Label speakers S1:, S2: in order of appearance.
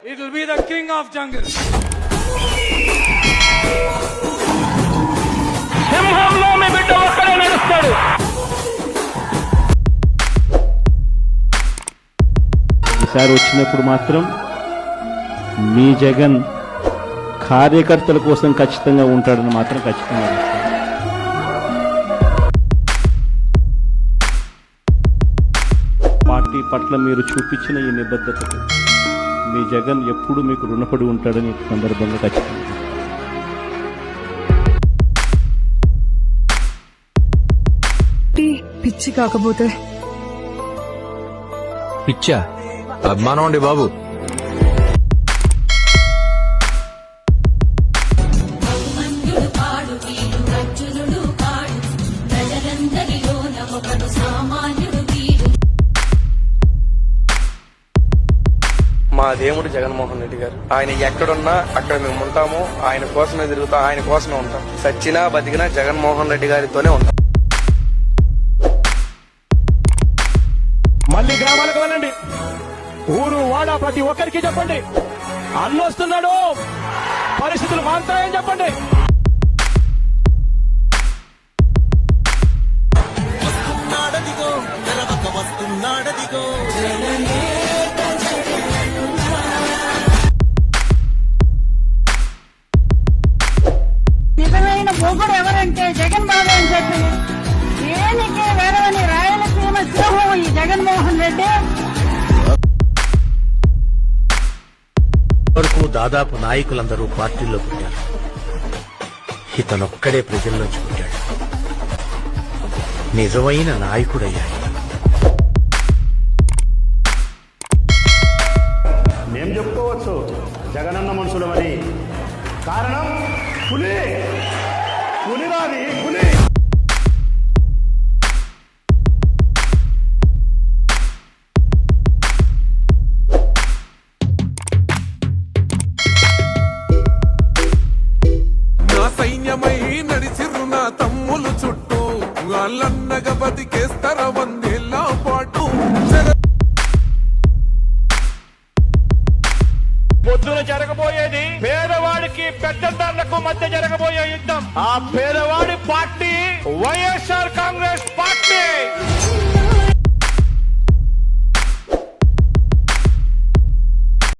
S1: It will be the king of jungle.
S2: సింహంలో మీ బిడ్డ ఒక్కడే నడుస్తాడు.
S3: ఈసారి వచ్చినప్పుడు మాత్రం మీ జగన్ కార్యకర్తల కోసం ఖచ్చితంగా ఉంటాడని మాత్రం ఖచ్చితంగా. పార్టీ పట్ల మీరు చూపించిన ఈ నిబద్ధతకు మీ జగన్ ఎప్పుడు మీకు రుణపడి ఉంటాడని సందర్భంగా ఖచ్చితంగా.
S4: పిచ్చి కాకపోతే
S5: పిచ్చా? అభిమానం అండి బాబు.
S6: మా దేవుడు జగన్మోహన్ రెడ్డి గారు. ఆయన ఎక్కడున్నా అక్కడ మేము ఉంటాము. ఆయన కోసమే తిరుగుతాం, ఆయన కోసమే ఉంటాం. సచ్చినా బతికినా జగన్మోహన్ రెడ్డి గారితోనే ఉంటాం.
S2: మళ్ళీ గ్రామాలకు వెళ్ళండి, ఊరు వాడ ప్రతి ఒక్కరికి చెప్పండి, అన్నొస్తున్నాడు, పరిస్థితులు మారుతాయని చెప్పండి.
S7: నిజమైన మొగుడు ఎవరంటే జగన్ బాబు అని చెప్పి దేనికి వేరవని రాయలసీమ సింహం ఈ జగన్మోహన్ రెడ్డి.
S8: వరకు దాదాపు నాయకులందరూ పార్టీల్లో పుట్టారు. ఇతనొక్కడే ప్రజల్లోంచి పుట్టాడు. నిజమైన నాయకుడయ్యాడు.
S9: మేం చెప్పుకోవచ్చు జగనన్న మనుషులమని. కారణం పులి, పులిరాది పులి.
S10: నా సైన్యమై నడిచిరు నా తమ్ములు చుట్టూ, వాళ్ళన్నగా బతికేస్తర వందేళ్ల పాటు.
S2: పొద్దున జరగబోయేది పేదవాడికి పెద్దందారులకు మధ్య జరగబోయే యుద్ధం. ఆ పేదవాడి పార్టీ వైఎస్ఆర్ కాంగ్రెస్ పార్టీ.